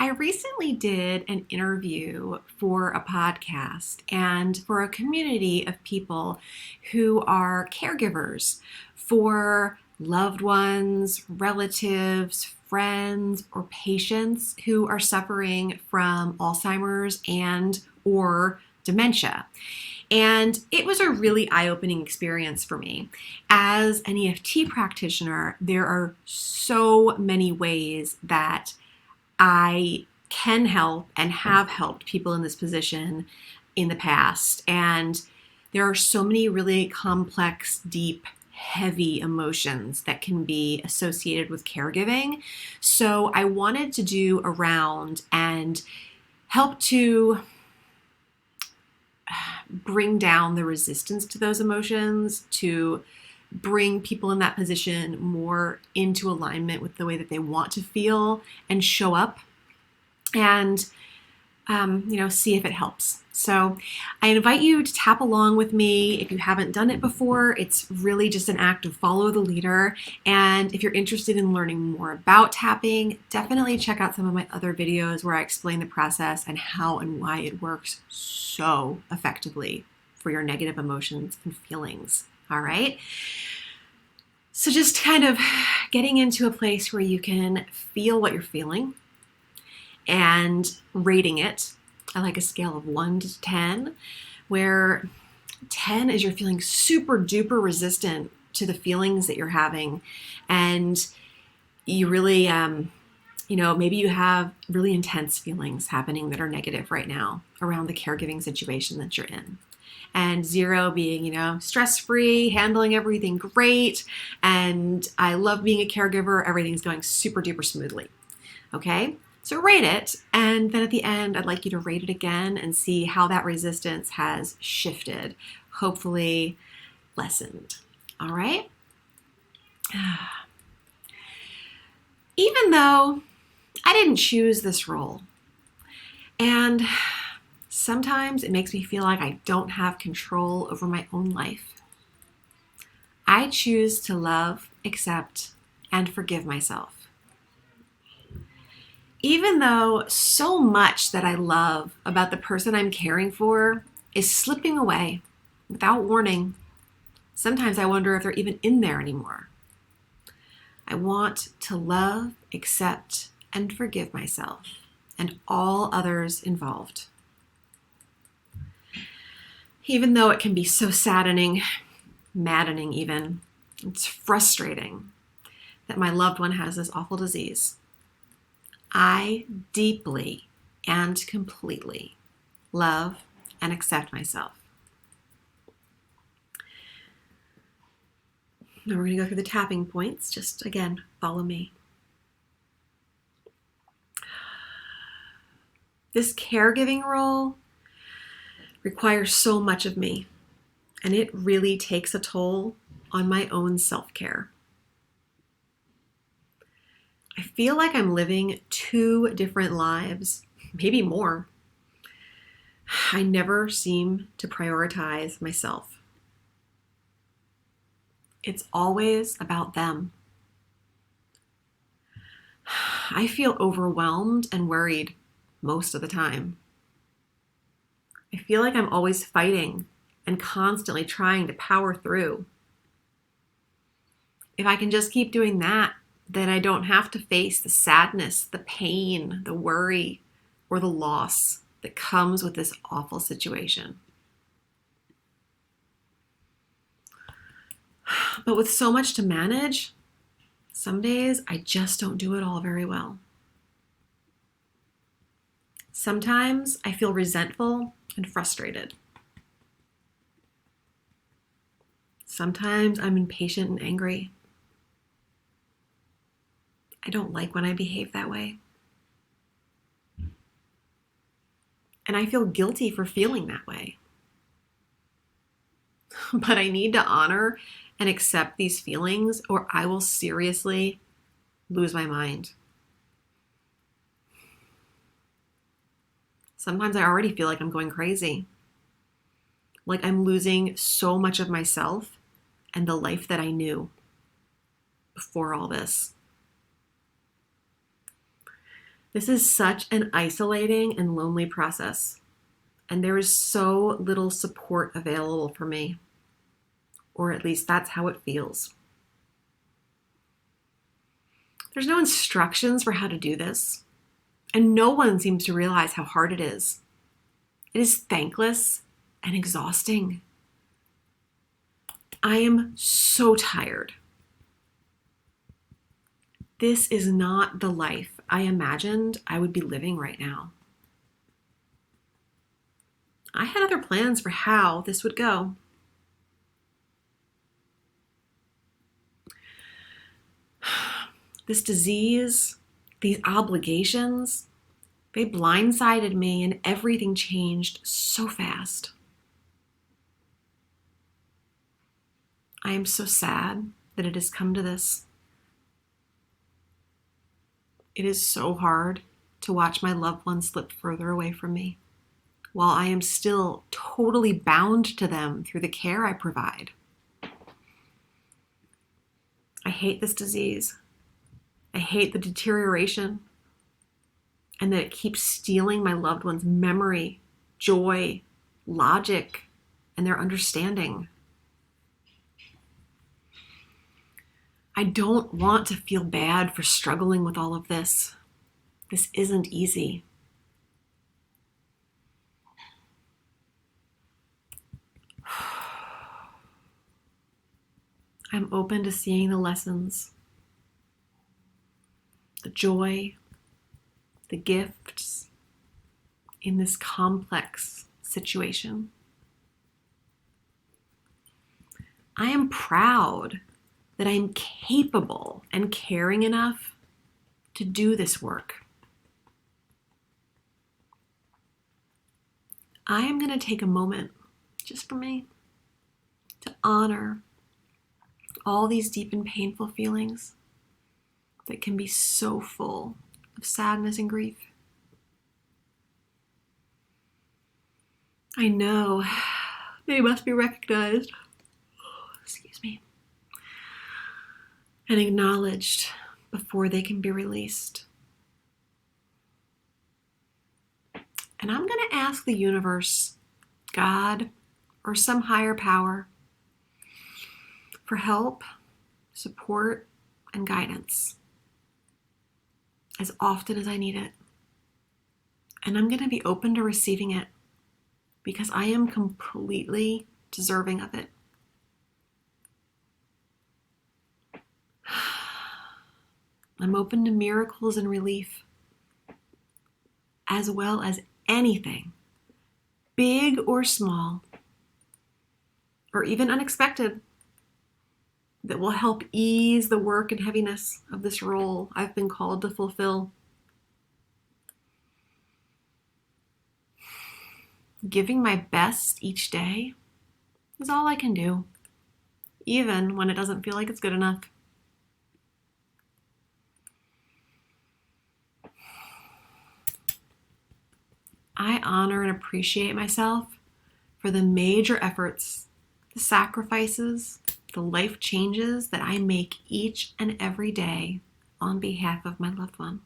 I recently did an interview for a podcast and for a community of people who are caregivers for loved ones, relatives, friends, or patients who are suffering from Alzheimer's and or dementia. And it was a really eye-opening experience for me. As an EFT practitioner, there are so many ways that I can help and have helped people in this position in the past. And there are so many really complex, deep, heavy emotions that can be associated with caregiving. So I wanted to do a round and help to bring down the resistance to those emotions, to bring people in that position more into alignment with the way that they want to feel and show up, and see if it helps. So I invite you to tap along with me if you haven't done it before. It's really just an act of follow the leader. And if you're interested in learning more about tapping, definitely check out some of my other videos where I explain the process and how and why it works so effectively for your negative emotions and feelings. All right. So just kind of getting into a place where you can feel what you're feeling and rating it. I like a scale of 1 to 10, where 10 is you're feeling super duper resistant to the feelings that you're having. And you really, maybe you have really intense feelings happening that are negative right now around the caregiving situation that you're in. And 0 being, stress-free, handling everything great. And I love being a caregiver. Everything's going super duper smoothly. Okay? So rate it. And then at the end, I'd like you to rate it again and see how that resistance has shifted, hopefully lessened. All right? Even though I didn't choose this role, and sometimes it makes me feel like I don't have control over my own life, I choose to love, accept, and forgive myself. Even though so much that I love about the person I'm caring for is slipping away without warning, sometimes I wonder if they're even in there anymore. I want to love, accept, and forgive myself and all others involved. Even though it can be so saddening, maddening even, it's frustrating that my loved one has this awful disease. I deeply and completely love and accept myself. Now we're going to go through the tapping points. Just again, follow me. This caregiving role requires so much of me, and it really takes a toll on my own self-care. I feel like I'm living 2 different lives, maybe more. I never seem to prioritize myself. It's always about them. I feel overwhelmed and worried most of the time. I feel like I'm always fighting and constantly trying to power through. If I can just keep doing that, then I don't have to face the sadness, the pain, the worry, or the loss that comes with this awful situation. But with so much to manage, some days I just don't do it all very well. Sometimes I feel resentful and frustrated. Sometimes I'm impatient and angry. I don't like when I behave that way. And I feel guilty for feeling that way. But I need to honor and accept these feelings, or I will seriously lose my mind. Sometimes I already feel like I'm going crazy. Like I'm losing so much of myself and the life that I knew before all this. This is such an isolating and lonely process, and there is so little support available for me, or at least that's how it feels. There's no instructions for how to do this, and no one seems to realize how hard it is. It is thankless and exhausting. I am so tired. This is not the life I imagined I would be living right now. I had other plans for how this would go. This disease, these obligations, they blindsided me and everything changed so fast. I am so sad that it has come to this. It is so hard to watch my loved ones slip further away from me, while I am still totally bound to them through the care I provide. I hate this disease. I hate the deterioration, and that it keeps stealing my loved ones' memory, joy, logic, and their understanding. I don't want to feel bad for struggling with all of this. This isn't easy. I'm open to seeing the lessons, the joy, the gifts in this complex situation. I am proud that I am capable and caring enough to do this work. I am going to take a moment, just for me, to honor all these deep and painful feelings that can be so full of sadness and grief. I know they must be recognized, and acknowledged before they can be released. And I'm going to ask the universe, God, or some higher power for help, support, and guidance as often as I need it. And I'm going to be open to receiving it because I am completely deserving of it. I'm open to miracles and relief, as well as anything, big or small, or even unexpected, that will help ease the work and heaviness of this role I've been called to fulfill. Giving my best each day is all I can do, even when it doesn't feel like it's good enough. I honor and appreciate myself for the major efforts, the sacrifices, the life changes that I make each and every day on behalf of my loved one.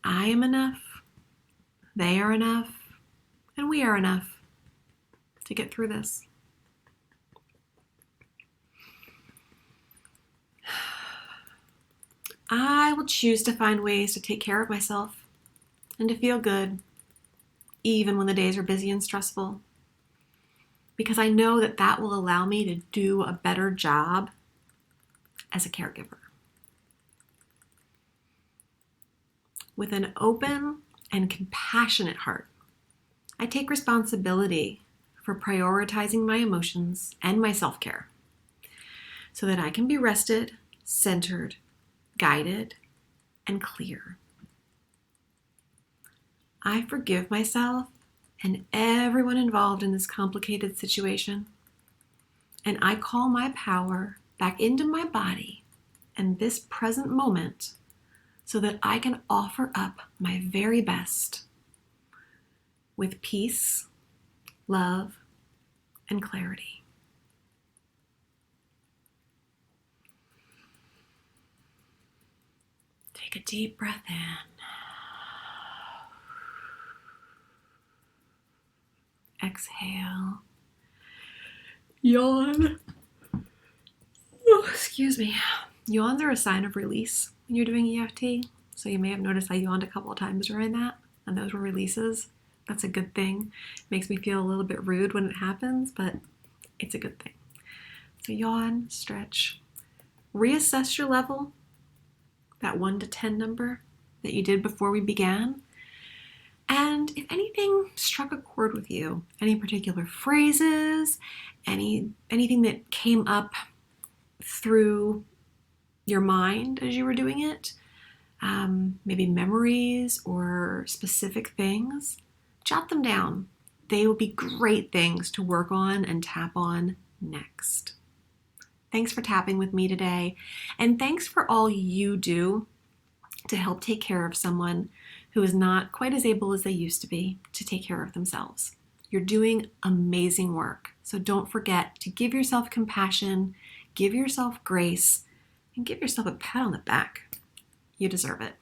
I am enough, they are enough, and we are enough to get through this. I will choose to find ways to take care of myself and to feel good, even when the days are busy and stressful, because I know that that will allow me to do a better job as a caregiver. With an open and compassionate heart, I take responsibility for prioritizing my emotions and my self-care so that I can be rested, centered, guided, and clear. I forgive myself and everyone involved in this complicated situation, and I call my power back into my body and this present moment so that I can offer up my very best with peace, love, and clarity. Take a deep breath in. Exhale. Yawn. Oh, excuse me. Yawns are a sign of release when you're doing EFT. So you may have noticed I yawned a couple of times during that, and those were releases. That's a good thing. It makes me feel a little bit rude when it happens, but it's a good thing. So yawn, stretch. Reassess your level, that 1 to 10 number that you did before we began. And if anything struck a chord with you, any particular phrases, anything that came up through your mind as you were doing it, maybe memories or specific things, jot them down. They will be great things to work on and tap on next. Thanks for tapping with me today, and thanks for all you do to help take care of someone who is not quite as able as they used to be to take care of themselves. You're doing amazing work, so don't forget to give yourself compassion, give yourself grace, and give yourself a pat on the back. You deserve it.